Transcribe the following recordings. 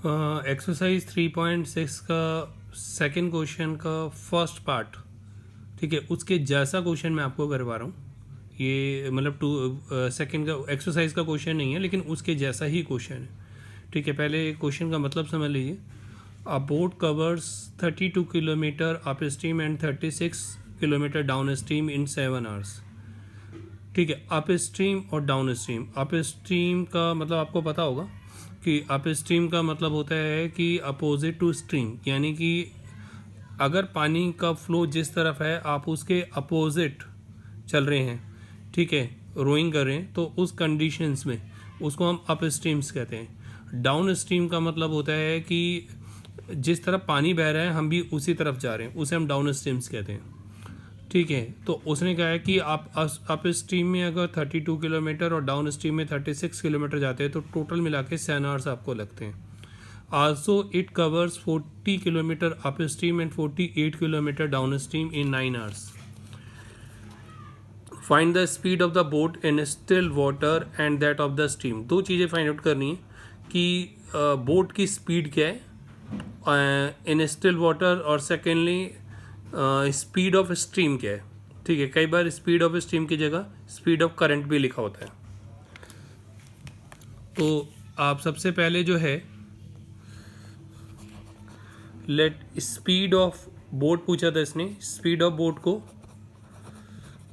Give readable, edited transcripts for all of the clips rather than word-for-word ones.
Exercise 3.6 का second question का first part, ठीक है, उसके जैसा क्वेश्चन मैं आपको करवा रहा हूँ। ये मतलब सेकंड का एक्सरसाइज का क्वेश्चन नहीं है, लेकिन उसके जैसा ही क्वेश्चन है, ठीक है। पहले क्वेश्चन का मतलब समझ लीजिए। अ boat covers 32 kilometre up stream and 36 kilometre down stream in 7 hours, ठीक है। अप स्ट्रीम और डाउन स्ट्रीम। अप स्ट्रीम का मतलब आपको पता होगा कि अप स्ट्रीम का मतलब होता है कि अपोजिट टू स्ट्रीम, यानी कि अगर पानी का फ्लो जिस तरफ है आप उसके अपोजिट चल रहे हैं, ठीक है, रोइंग कर रहे हैं, तो उस कंडीशंस में उसको हम अप स्ट्रीम्स कहते हैं। डाउन स्ट्रीम का मतलब होता है कि जिस तरफ पानी बह रहा है हम भी उसी तरफ जा रहे हैं, उसे हम डाउन स्ट्रीम्स कहते हैं, ठीक है। तो उसने कहा है कि आप अप स्ट्रीम में अगर 32 किलोमीटर और डाउन स्ट्रीम में 36 किलोमीटर जाते हैं तो टोटल मिला के 7 आवर्स आपको लगते हैं। Also it covers 40 kilometre up stream and 48 kilometre down stream in 9 hours. Find the speed of the boat in still water and that of the stream. दो चीज़ें फाइंड आउट करनी है कि बोट की स्पीड क्या है इन स्टिल वाटर, और secondly speed of stream क्या है, ठीक है। कई बार स्पीड ऑफ स्ट्रीम की जगह स्पीड ऑफ करंट भी लिखा होता है। तो आप सबसे पहले जो है लेट स्पीड ऑफ बोट पूछा था इसने, स्पीड ऑफ बोट को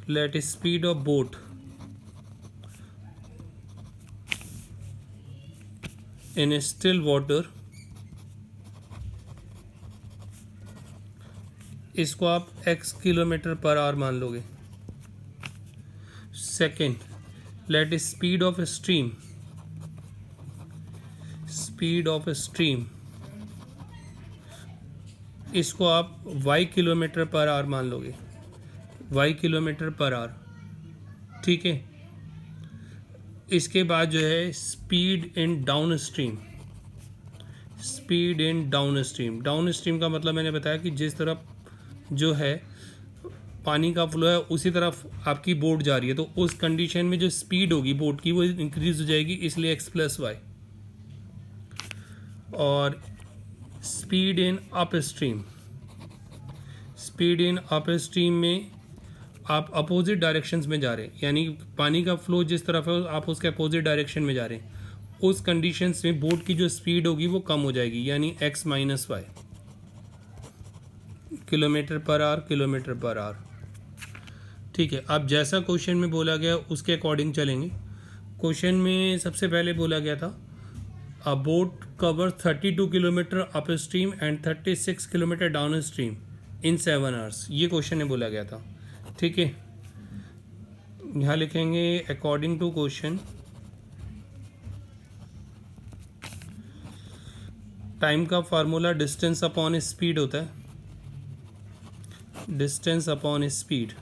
let speed of boat in still water, इसको आप x किलोमीटर पर आवर मान लोगे। Second, let speed of stream, speed of stream, इसको आप y किलोमीटर पर आवर मान लोगे, y किलोमीटर पर आवर, ठीक है। इसके बाद जो है speed in down stream, speed in down stream. Down stream का मतलब मैंने बताया कि जिस तरफ जो है पानी का फ्लो है उसी तरफ आपकी बोट जा रही है, तो उस कंडीशन में जो स्पीड होगी बोट की वो इंक्रीज हो जाएगी, इसलिए x प्लस वाई। और speed in up stream, speed in up stream में आप अपोजिट डायरेक्शंस में जा रहे हैं, यानी पानी का फ्लो जिस तरफ है आप उसके अपोजिट डायरेक्शन में जा रहे हैं, उस कंडीशंस में बोट की जो स्पीड होगी वो कम हो जाएगी, यानी x minus y, kilometre per hour, kilometre per hour, ठीक है। अब जैसा क्वेश्चन में बोला गया उसके अकॉर्डिंग चलेंगे। क्वेश्चन में सबसे पहले बोला गया था अ boat cover 32 kilometre up stream and 36 kilometre down stream in 7 hours, ये क्वेश्चन में बोला गया था, ठीक है। यहाँ लिखेंगे अकॉर्डिंग टू क्वेश्चन टाइम का फार्मूला डिस्टेंस अपॉन स्पीड होता है, डिस्टेंस अपॉन स्पीड,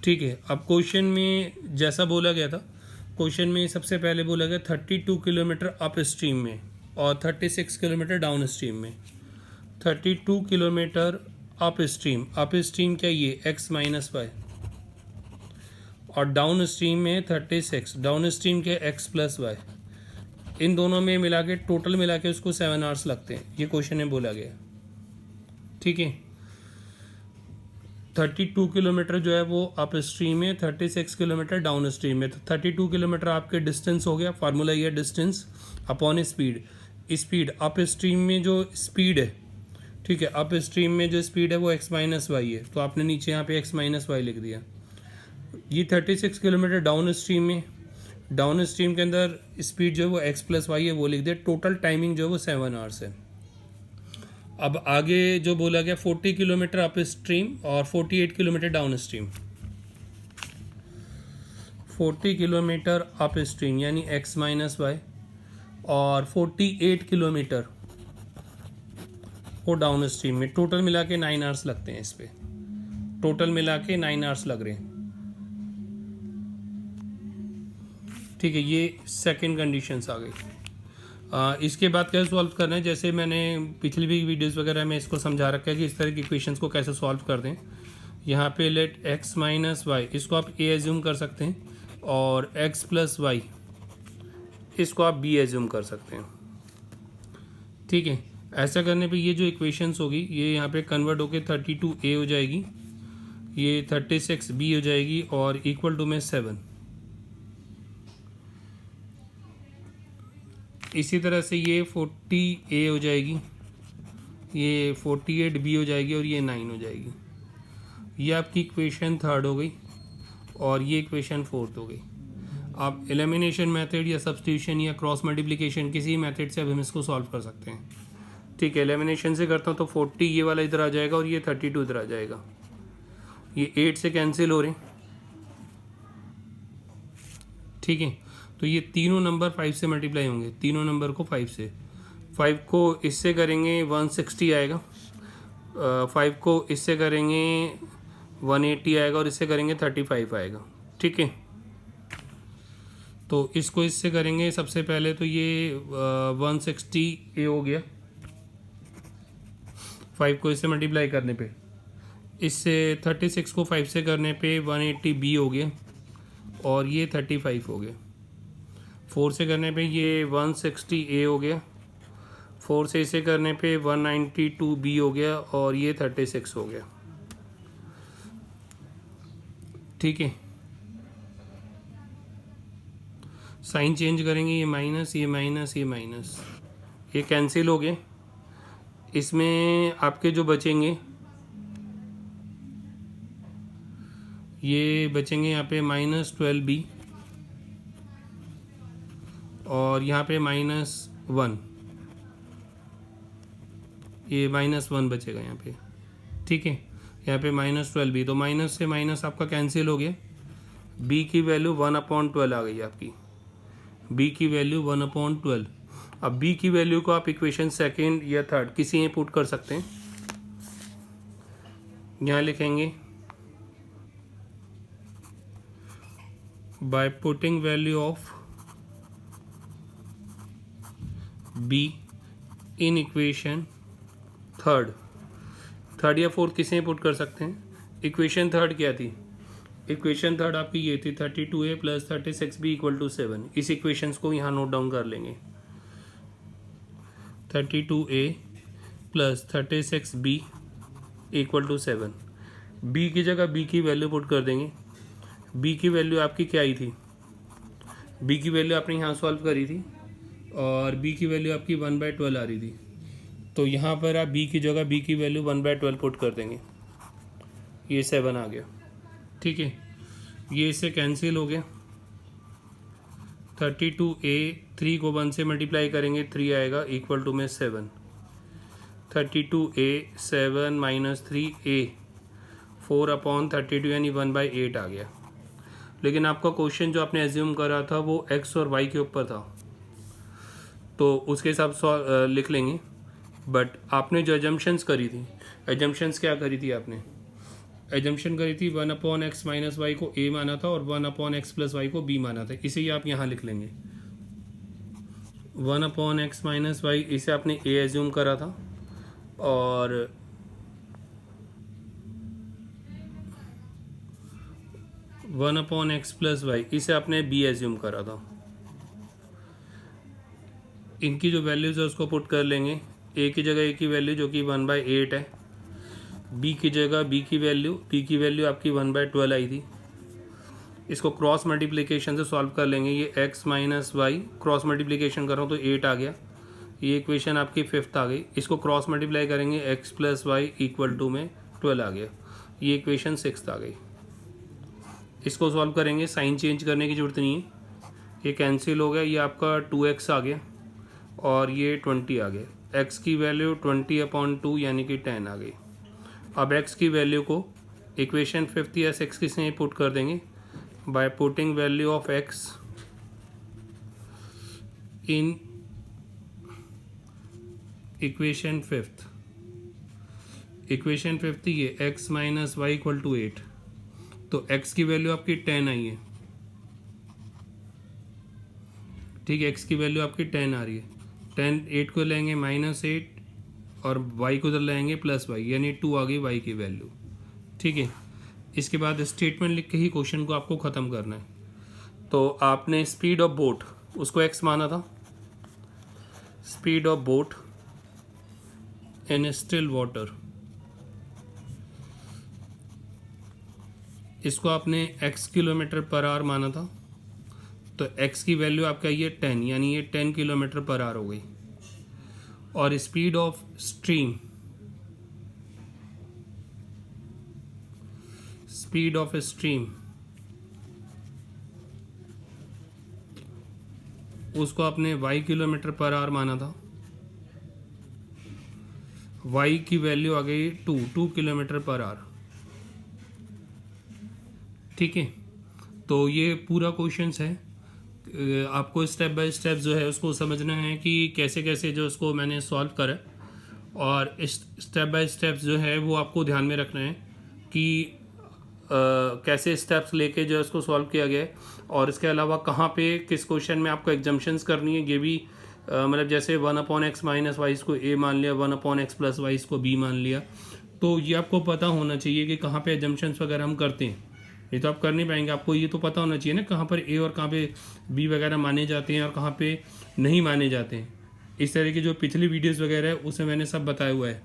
ठीक है। अब क्वेश्चन में जैसा बोला गया था, क्वेश्चन में सबसे पहले बोला गया 32 किलोमीटर अप स्ट्रीम में और 36 किलोमीटर डाउन स्ट्रीम में। 32 किलोमीटर अप स्ट्रीम क्या ये x माइनस वाई, और डाउन स्ट्रीम में 36, डाउन स्ट्रीम के x प्लस वाई। इन दोनों में मिला के टोटल मिला के उसको 7 आवर्स लगते हैं, ये क्वेश्चन में बोला गया, ठीक है। 32 किलोमीटर जो है वो अप स्ट्रीम में, 36 किलोमीटर डाउन स्ट्रीम में। तो 32 किलोमीटर आपके डिस्टेंस हो गया, फार्मूला ये distance upon speed. Speed up stream में जो स्पीड है, ठीक है, अप स्ट्रीम में जो स्पीड है वो x माइनस वाई है, तो आपने नीचे यहाँ पे x माइनस वाई लिख दिया। ये 36 किलोमीटर डाउन स्ट्रीम में, डाउन स्ट्रीम के अंदर स्पीड जो है वो x प्लस वाई है वो लिख दिया। टोटल टाइमिंग जो है वो 7 आवर्स है। अब आगे जो बोला गया 40 किलोमीटर अप स्ट्रीम और 48 kilometre down stream. 40 kilometre up stream यानी x माइनस वाई, और 48 किलोमीटर वो डाउन स्ट्रीम में। टोटल मिला के 9 आवर्स लगते हैं इस पे, टोटल मिला के 9 आवर्स लग रहे हैं, ठीक है। ये सेकंड कंडीशंस आ गई। इसके बाद कैसे सॉल्व करना है, जैसे मैंने पिछली भी वीडियोस वगैरह में इसको समझा रखा है कि इस तरह की इक्वेशंस को कैसे सॉल्व कर दें। यहाँ पे लेट x माइनस वाई, इसको आप a एज्यूम कर सकते हैं, और x प्लस वाई इसको आप b एज्यूम कर सकते हैं। ठीक है। ऐसा करने पे ये जो इक्वेशंस होगी ये यहाँ पे कन्वर्ट होके 32a हो जाएगी, ये 36b हो जाएगी और इक्वल टू में 7। इसी तरह से ये 40a हो जाएगी, ये 48b हो जाएगी और ये 9 हो जाएगी। ये आपकी इक्वेशन थर्ड हो गई और ये इक्वेशन फोर्थ हो गई। आप एलिमिनेशन मेथड या सब्स्टिट्यूशन या क्रॉस मल्टीप्लिकेशन किसी मेथड से अब हम इसको सॉल्व कर सकते हैं। ठीक है, एलिमिनेशन से करता हूँ तो 40 ये वाला इधर आ जाएगा और ये 32 इधर आ जाएगा, ये 8 से कैंसिल हो रहे हैं। ठीक है, तो ये तीनों नंबर 5 से मल्टीप्लाई होंगे, तीनों नंबर को 5 से, 5 को इससे करेंगे 160 आएगा, 5 को इससे करेंगे 180 आएगा और इससे करेंगे 35 आएगा। ठीक है, तो इसको इससे करेंगे सबसे पहले तो ये 160 हो गया, 5 को इससे मल्टीप्लाई करने पे, इससे 36 को 5 से करने पे 180b हो गया और ये 35 हो गया, 4 से करने पे ये 160a हो गया, 4 से इसे करने पे 192b हो गया और ये 36 हो गया। ठीक है, साइन चेंज करेंगे, ये माइनस ये माइनस ये माइनस, ये कैंसिल हो गए। इसमें आपके जो बचेंगे ये बचेंगे यहाँ पे -12b और यहाँ पे -1, ये -1 बचेगा यहाँ पे। ठीक है, यहाँ पे -12b, तो माइनस से माइनस आपका कैंसिल हो गया। b की वैल्यू 1/12 आ गई आपकी, b की वैल्यू 1/12। अब b की वैल्यू को आप इक्वेशन सेकेंड या थर्ड किसी में पुट कर सकते हैं। यहाँ लिखेंगे by putting value of b in equation third या फोर्थ किसी में पुट कर सकते हैं। इक्वेशन थर्ड क्या थी? इक्वेशन थर्ड आपकी ये थी 32a + 36b = 7। इस इक्वेशंस को यहाँ नोट डाउन कर लेंगे, 32a + 36b = 7। b की जगह b की वैल्यू पुट कर देंगे। b की वैल्यू आपकी क्या आई थी? b की वैल्यू आपने यहाँ सॉल्व करी थी और b की वैल्यू आपकी 1/12 आ रही थी, तो यहाँ पर आप b की जगह b की वैल्यू 1/12 पुट कर देंगे, ये 7 आ गया। ठीक है, ये इससे कैंसिल हो गया। 32a 3 को 1 से मल्टीप्लाई करेंगे 3 आएगा इक्वल टू में 7। 32a 7 - 3a 4/32 यानी 1/8 आ गया। लेकिन आपका क्वेश्चन जो आपने एज्यूम करा था वो x और y के ऊपर था, तो उसके हिसाब लिख लेंगे। बट आपने जो एजम्पशंस करी थी, एजम्पशंस क्या करी थी आपने? एजम्पशन करी थी 1/x - y को a माना था और 1/x + y को b माना था, इसे ही आप यहाँ लिख लेंगे। 1/x - y इसे आपने a एज्यूम करा था और 1/x + y इसे आपने b एज्यूम करा था। इनकी जो वैल्यूज़ है उसको पुट कर लेंगे। a की जगह a की वैल्यू जो कि 1/8 है, b की जगह b की वैल्यू आपकी 1/12 आई थी। इसको क्रॉस मल्टीप्लिकेशन से सॉल्व कर लेंगे। ये x - y क्रॉस मल्टीप्लिकेशन कर रहा हूँ तो 8 आ गया, ये इक्वेशन आपकी फिफ्थ आ गई। इसको क्रॉस मल्टीप्लाई करेंगे x + y = में 12 आ गया, ये इक्वेशन सिक्स्थ आ गई। इसको सॉल्व करेंगे, साइन चेंज करने की जरूरत नहीं है, ये कैंसिल हो गया, ये आपका 2x आ गया और ये 20 आ गया। x की वैल्यू 20/2 यानी कि 10 आ गई। अब x की वैल्यू को इक्वेशन फिफ्थ या सिक्स किसमें पुट कर देंगे? By putting value of x in equation fifth. Equation fifth ये x - y = 8, तो x की वैल्यू आपकी 10 आई है। ठीक है, x की वैल्यू आपकी 10 आ रही है। 10 8 को लेंगे -8 और y को उधर लाएंगे +y यानी 2 आ गई y की वैल्यू। ठीक है, इसके बाद स्टेटमेंट लिख के ही क्वेश्चन को आपको ख़त्म करना है। तो आपने स्पीड ऑफ बोट उसको x माना था, speed of boat in still water, इसको आपने x किलोमीटर पर आवर माना था, तो x की वैल्यू आपका ये 10, यानी ये 10 किलोमीटर पर आवर हो गई। और speed of stream, speed of stream उसको आपने y किलोमीटर पर आवर माना था, y की वैल्यू आ गई 2 किलोमीटर पर आवर। ठीक है, तो ये पूरा क्वेश्चंस है। आपको स्टेप बाय स्टेप जो है उसको समझना है कि कैसे कैसे जो उसको मैंने सॉल्व करा, और स्टेप बाय स्टेप जो है वो आपको ध्यान में रखना है कि कैसे स्टेप्स लेके जो है उसको सॉल्व किया गया है, और इसके अलावा कहाँ पे किस क्वेश्चन में आपको एग्जम्पशंस करनी है ये भी, मतलब जैसे 1/x माइनस वाई को a मान लिया, 1/x प्लस वाई को b मान लिया, तो ये आपको पता होना चाहिए कि कहाँ पे एग्जम्पशंस वगैरह हम करते हैं। ये तो आप कर नहीं पाएंगे, आपको ये तो पता होना चाहिए ना कहाँ पर a और कहाँ पे b वगैरह माने जाते हैं और कहाँ पे नहीं माने जाते हैं। इस तरह की जो पिछली वीडियोस वगैरह है उसे मैंने सब बताया हुआ है